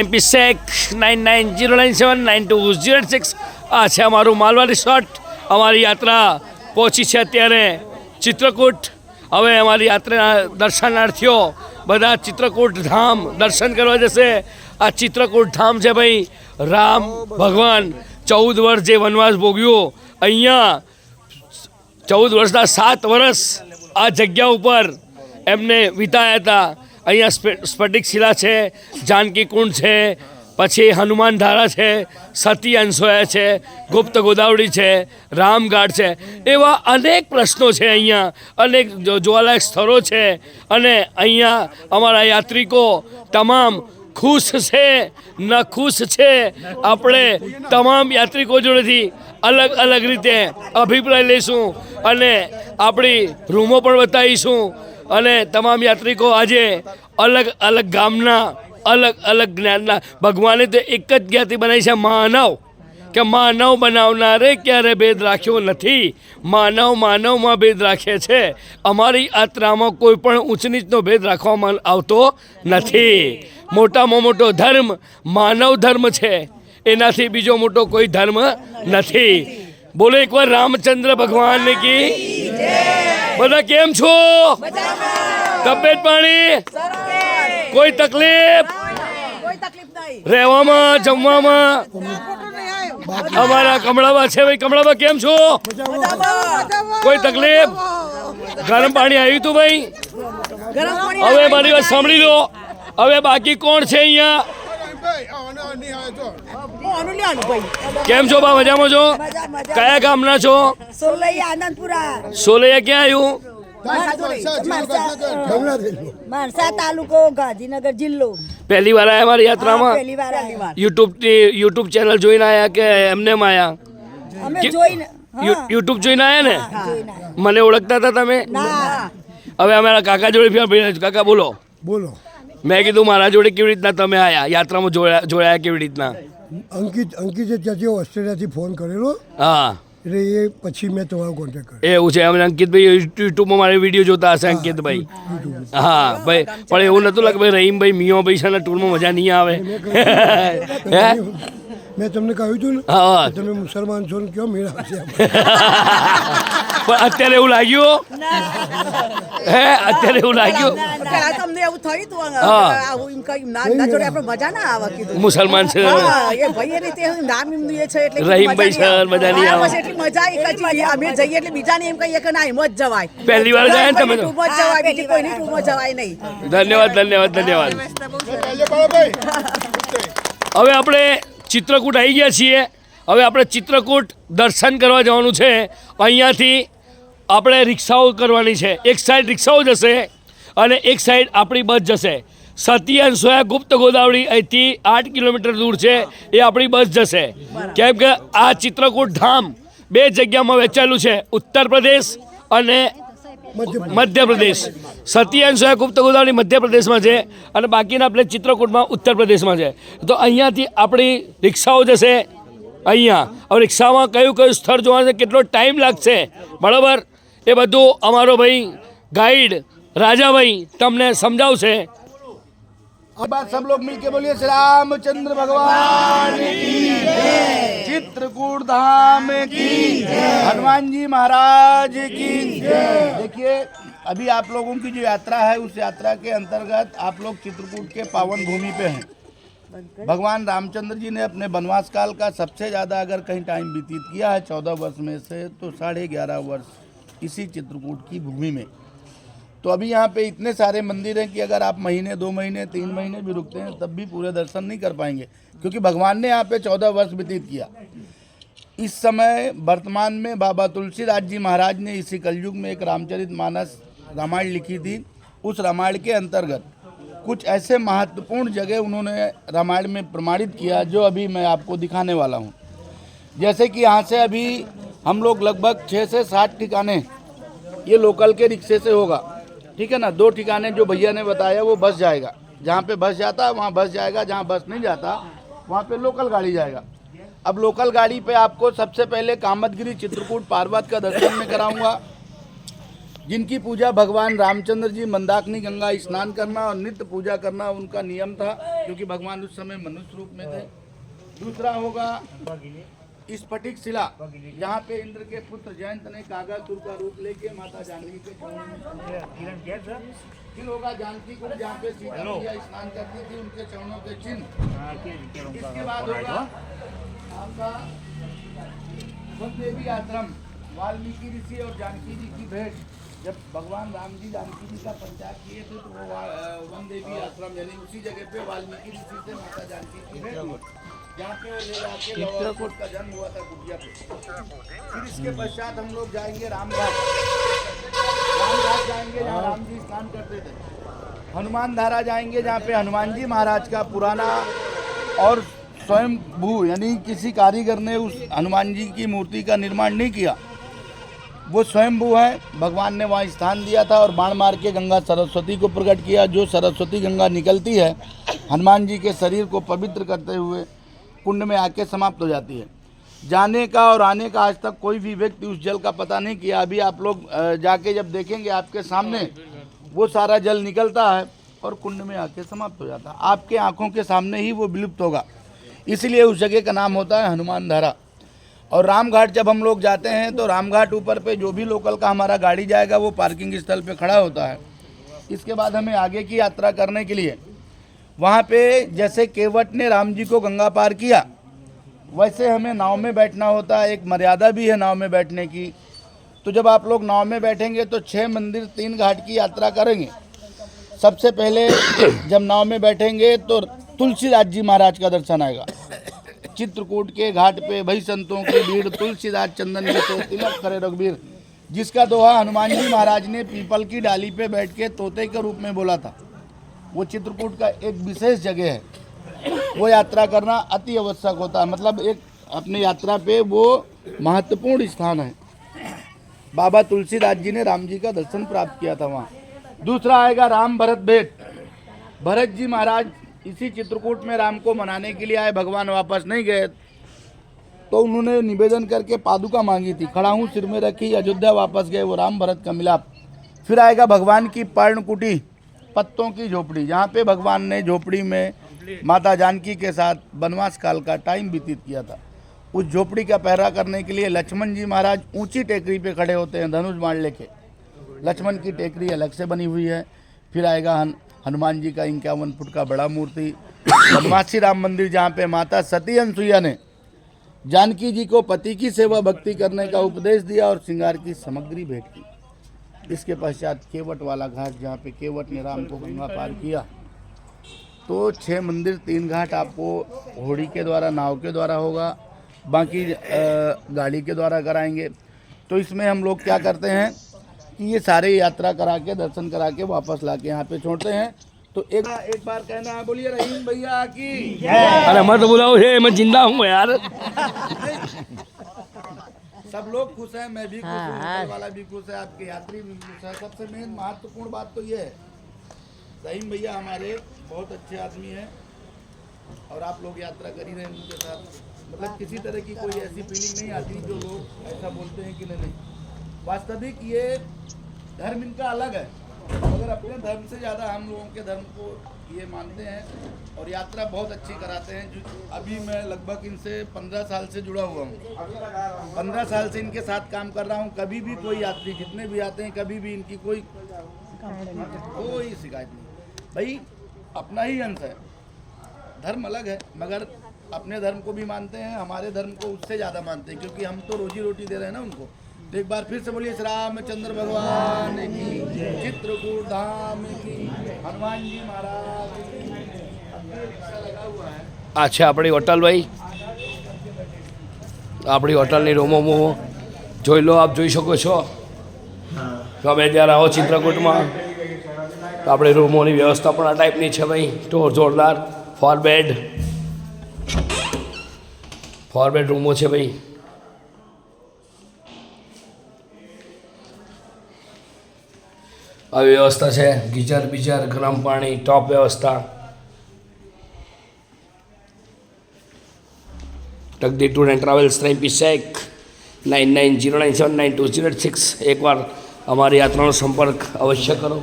MP69909979206 આ છે અમારું માલવા રિસોર્ટ। અમારી યાત્રા પહોંચી છે અત્યારે ચિત્રકૂટ। હવે અમારી યાત્રાના દર્શનાર્થીઓ બધા ચિત્રકૂટ ધામ દર્શન કરવા જશે। આ ચિત્રકૂટ ધામ છે ભાઈ, રામ ભગવાન 14 વર્ષ જે વનવાસ ભોગ્યો અહીંયા 14 વર્ષના 7 વર્ષ આ જગ્યા ઉપર એમને વિતાયા હતા। અહીંયા સ્ફટિક શિલા છે, જાનકી કુંડ છે, પછી હનુમાન ધારા છે, સતી અંશોયા છે, ગુપ્ત ગોદાવરી છે, રામઘાટ છે, એવા અનેક પ્રશ્નો છે અહીંયા, અનેક જોવાલાયક સ્થળો છે। અને અહીંયા અમારા યાત્રિકો તમામ ખુશ છે ન ખુશ છે। આપણે તમામ યાત્રિકો જોડેથી અલગ અલગ રીતે અભિપ્રાય લઈશું અને આપણી રૂમો પણ બતાવીશું। અને તમામ યાત્રિકો આજે અલગ અલગ ગામના અલગ અલગ જ્ઞાનના ભગવાને તો એક જ જ્ઞાતિ બનાવી છે માનવ, કે માનવ બનાવનારે ક્યારે ભેદ રાખ્યો નથી। માનવ માનવમાં ભેદ રાખે છે। અમારી યાત્રામાં કોઈ પણ ઊંચ નીચનો ભેદ રાખવામાં આવતો નથી। મોટામાં મોટો ધર્મ માનવ ધર્મ છે, એનાથી બીજો મોટો કોઈ ધર્મ નથી। બોલો એકવાર રામચંદ્ર ભગવાન કી બધા કેમ છો? તબિયત પાણી કોઈ તકલીફ રહેવામાં જમવામાં? અમારા કમળાબા છે ભાઈ, કમળાબા કેમ છો? કોઈ તકલીફ? ગરમ પાણી આવ્યું હતું ભાઈ? હવે મારી વાત સાંભળી લો, હવે બાકી કોણ છે અહીંયા? કેમ છો બા? મજામાં છો? કયા ગામના છો? સોલૈયા આનંદપુરા। સોલૈયા ક્યાં આવ્યું? માણસા તાલુકો, ગાંધીનગર જિલ્લો। પહેલી વાર આયા અમારી યાત્રામાં? પહેલી વાર આવ્યા। યુટ્યુબ ચેનલ જોઈને આયા કે એમને આયા? અમે જોઈને યુટ્યુબ જોઈને આયા ને? મને ઓળખતા હતા તમે? ના। હવે અમારા કાકા જોડે કાકા બોલો બોલો। મેં કીધું મારા જોડે કેવી રીતના તમે આયા યાત્રામાં જોડાયા કેવી રીતના? અંકિતે ત્યાંથી ઓસ્ટ્રેલિયાથી ફોન કરેલો, હા એટલે એ પછી મેં તમારો કોન્ટેક્ટ કર્યો। એવું છે? અમને અંકિતભાઈ યુટ્યુબમાં મારે વિડીયો જોતા હશે અંકિતભાઈ? હા ભાઈ, પણ એવું નહોતું લાગે ભાઈ રહીમભાઈ મિયોભાઈ છે ને ટૂરમાં મજા નહીં આવે? હે મેં તમને કહ્યું હતું ને, હા તમે મુસલમાન છો ને ક્યાં મેળ આવશે? પણ અત્યારે એવું લાગ્યું? હે અત્યારે એવું લાગ્યું? તમને એવું થયું હતું હા જોડે આપણે મજા ના આવે કીધું મુસલમાન છે, એ ભાઈ એ રીતે નામ એમ દે છે એટલે રહીમભાઈ છે, મજા નહીં આવે? એટલી મજા અમે જઈએ એટલે બીજાને એમ કહીએ કે ના એમ જ જવાય। પહેલી વાર ગયા ને તમે તો? ટૂંકમાં જ જવાય, બીજી કોઈની ટૂંકમાં જવાય નહીં। ધન્યવાદ ધન્યવાદ ધન્યવાદ। હવે આપણે ચિત્રકૂટ આવી ગયા છીએ। હવે આપણે ચિત્રકૂટ દર્શન કરવા જવાનું છે। અહીંયાથી આપણે રિક્ષાઓ કરવાની છે। એક સાઈડ રિક્ષાઓ જશે અને એક સાઈડ આપણી બસ જશે। સતી અંશોયા ગુપ્ત ગોદાવરી અહીંથી 8 કિલોમીટર દૂર છે, એ આપણી બસ જશે। કેમ કે આ ચિત્રકૂટ ધામ બે જગ્યામાં વહેંચાયેલું છે, ઉત્તર પ્રદેશ અને મધ્યપ્રદેશ। સતી અંશોયા ગુપ્ત ગોદાવરી મધ્યપ્રદેશમાં છે અને બાકીના આપણે ચિત્રકૂટમાં ઉત્તર પ્રદેશમાં છે। તો અહીંયાથી આપણી રિક્ષાઓ જશે અહીંયા। હવે રિક્ષામાં કયું કયું સ્થળ જોવાનું છે, કેટલો ટાઈમ લાગશે, બરાબર, એ બધું અમારો ભાઈ ગાઈડ રાજાભાઈ તમને સમજાવશે। अब आप सब लोग मिलके बोलिए श्री रामचंद्र भगवान की जय, चित्रकूट धाम की जय, हनुमान जी महाराज की जय। देखिए अभी आप लोगों की जो यात्रा है उस यात्रा के अंतर्गत आप लोग चित्रकूट के पावन भूमि पे हैं। भगवान रामचंद्र जी ने अपने वनवास काल का सबसे ज़्यादा अगर कहीं टाइम व्यतीत किया है 14 वर्ष में से, तो 11.5 वर्ष इसी चित्रकूट की भूमि में। तो अभी यहाँ पे इतने सारे मंदिर हैं कि अगर आप महीने 2 महीने 3 महीने भी रुकते हैं तब भी पूरे दर्शन नहीं कर पाएंगे, क्योंकि भगवान ने यहाँ पे 14 वर्ष व्यतीत किया। इस समय वर्तमान में बाबा तुलसीदास जी महाराज ने इसी कलयुग में एक रामचरितमानस रामायण लिखी थी। उस रामायण के अंतर्गत कुछ ऐसे महत्वपूर्ण जगह उन्होंने रामायण में प्रमाणित किया जो अभी मैं आपको दिखाने वाला हूँ। जैसे कि यहाँ से अभी हम लोग लगभग 6 से 7 ठिकाने ये लोकल के रिक्शे से होगा, ठीक है ना। 2 ठिकाने जो भैया ने बताया वो बस जाएगा, जहाँ पे बस जाता है वहाँ बस जाएगा, जहाँ बस नहीं जाता वहाँ पे लोकल गाड़ी जाएगा। अब लोकल गाड़ी पे आपको सबसे पहले कामतगिरी चित्रकूट पार्वत का दर्शन में कराऊंगा। जिनकी पूजा भगवान रामचंद्र जी मंदाकिनी गंगा स्नान करना और नित्य पूजा करना उनका नियम था, क्योंकि भगवान उस समय मनुष्य रूप में थे। दूसरा होगा स्फटिक शिला, जहाँ पे इंद्र के पुत्र जयंत ने कागासुर का रूप लेके माता जानकी के चरणों में, फिर होगा जानकी को जहाँ पे सीता मैया स्नान करती थी उनके चरणों के चिन्ह। इसके बाद होगा आपका वन देवी आश्रम, वाल्मीकि ऋषि और जानकी जी की भेंट। जब भगवान राम जी जानकी जी का परित्याग किए थे तो वो वन देवी आश्रम यानी उसी जगह पे वाल्मीकि ऋषि से माता जानकी की भेंट हुई, जहाँ पे वो ले जाके चित्रकूट का जन्म हुआ था कुटिया पे। फिर इसके पश्चात हम लोग जाएंगे रामघाट। रामघाट जाएंगे जहाँ राम जी स्नान करते थे। हनुमान धारा जाएंगे जहाँ पे हनुमान जी महाराज का पुराना और स्वयं भू यानी किसी कारीगर ने उस हनुमान जी की मूर्ति का निर्माण नहीं किया, वो स्वयंभू है। भगवान ने वहाँ स्थान दिया था और बाण मार के गंगा सरस्वती को प्रकट किया। जो सरस्वती गंगा निकलती है हनुमान जी के शरीर को पवित्र करते हुए कुंड में आके समाप्त हो जाती है। जाने का और आने का आज तक कोई भी व्यक्ति उस जल का पता नहीं किया। अभी आप लोग जाके जब देखेंगे आपके सामने वो सारा जल निकलता है और कुंड में आके समाप्त हो जाता है। आपके आँखों के सामने ही वो विलुप्त होगा, इसलिए उस जगह का नाम होता है हनुमान धारा। और रामघाट जब हम लोग जाते हैं तो रामघाट ऊपर पे जो भी लोकल का हमारा गाड़ी जाएगा वो पार्किंग स्थल पे खड़ा होता है। इसके बाद हमें आगे की यात्रा करने के लिए वहाँ पे जैसे केवट ने राम जी को गंगा पार किया, वैसे हमें नाव में बैठना होता है। एक मर्यादा भी है नाव में बैठने की। तो जब आप लोग नाव में बैठेंगे तो 6 मंदिर 3 घाट की यात्रा करेंगे। सबसे पहले जब नाव में बैठेंगे तो तुलसीदास जी महाराज का दर्शन आएगा। चित्रकूट के घाट पे भई संतों की भीड़, तुलसीदास चंदन में तिलक करे रघुबीर, जिसका दोहा हनुमान जी महाराज ने पीपल की डाली पे बैठ के तोते के रूप में बोला था। वो चित्रकूट का एक विशेष जगह है। वो यात्रा करना अति आवश्यक होता है, मतलब एक अपनी यात्रा पे वो महत्वपूर्ण स्थान है। बाबा तुलसीदास जी ने राम जी का दर्शन प्राप्त किया था वहाँ। दूसरा आएगा राम भरत भेंट। भरत जी महाराज इसी चित्रकूट में राम को मनाने के लिए आए, भगवान वापस नहीं गए तो उन्होंने निवेदन करके पादुका मांगी थी, खड़ा हूँ सिर में रखी, अयोध्या वापस गए। वो राम भरत का मिलाप। फिर आएगा भगवान की पर्णकुटी, पत्तों की झोपड़ी, जहाँ पे भगवान ने झोपड़ी में माता जानकी के साथ वनवास काल का टाइम व्यतीत किया था। उस झोपड़ी का पहरा करने के लिए लक्ष्मण जी महाराज ऊंची टेकरी पे खड़े होते हैं धनुष बाण लेके। लक्ष्मण की टेकरी अलग से बनी हुई है। फिर आएगा हनुमान जी का 51 फुट का बड़ा मूर्ति। वनवासी राम मंदिर, जहाँ पे माता सती अनसुईया ने जानकी जी को पति की सेवा भक्ति करने का उपदेश दिया और श्रृंगार की सामग्री भेंट की। इसके पश्चात केवट वाला घाट, जहाँ पे केवट ने राम को गंगा पार किया। तो 6 मंदिर 3 घाट आपको होड़ी के द्वारा, नाव के द्वारा होगा, बाकी गाड़ी के द्वारा कराएंगे। तो इसमें हम लोग क्या करते हैं कि ये सारे यात्रा करा के दर्शन करा के वापस ला के यहाँ पे छोड़ते हैं। तो एक बार कहना है, बोलिए रहीम भैया की। अरे मत बुलाओ, हे मैं जिंदा हूँ यार। सब लोग खुश हैं, मैं भी खुश हूँ, होटल वाला भी खुश है, आपके यात्री भी खुश है। सबसे मेन महत्वपूर्ण बात तो ये है, रहीम भैया हमारे बहुत अच्छे आदमी हैं और आप लोग यात्रा कर ही रहे हैं उनके साथ। मतलब किसी तरह की कोई ऐसी फीलिंग नहीं आती जो लोग ऐसा बोलते हैं कि नहीं। वास्तविक ये धर्म इनका अलग है, मगर अपने धर्म से ज़्यादा हम लोगों के धर्म को ये मानते हैं और यात्रा बहुत अच्छी कराते हैं। जो अभी मैं लगभग इनसे 15 साल से जुड़ा हुआ हूँ। 15 साल से इनके साथ काम कर रहा हूँ। कभी भी कोई यात्री जितने भी आते हैं, कभी भी इनकी कोई शिकायत नहीं। भाई अपना ही अंश है, धर्म अलग है, मगर अपने धर्म को भी मानते हैं, हमारे धर्म को उससे ज़्यादा मानते हैं, क्योंकि हम तो रोजी रोटी दे रहे हैं ना उनको। तो एक बार फिर से बोलिए श्री रामचंद्र भगवान की, चित्रकूट धाम की, हनुमान जी महाराज की। लगा हुआ है। આ છે આપણી હોટલ ભાઈ, આપણી હોટલની રૂમો જોઈ લો, આપ જોઈ શકો છો। ગમે ત્યારે આવો ચિત્રકૂટમાં તો આપણી રૂમોની વ્યવસ્થા પણ આ ટાઈપની છે ભાઈ, જોરદાર 4 બેડ રૂમો છે ભાઈ। આવી વ્યવસ્થા છે, ગીઝર બીઝર, ગરમ પાણી, ટોપ વ્યવસ્થા। Takdir tour and travels, 3P Shaikh 9909792086। એકવાર અમારી યાત્રાનો સંપર્ક અવશ્ય કરો।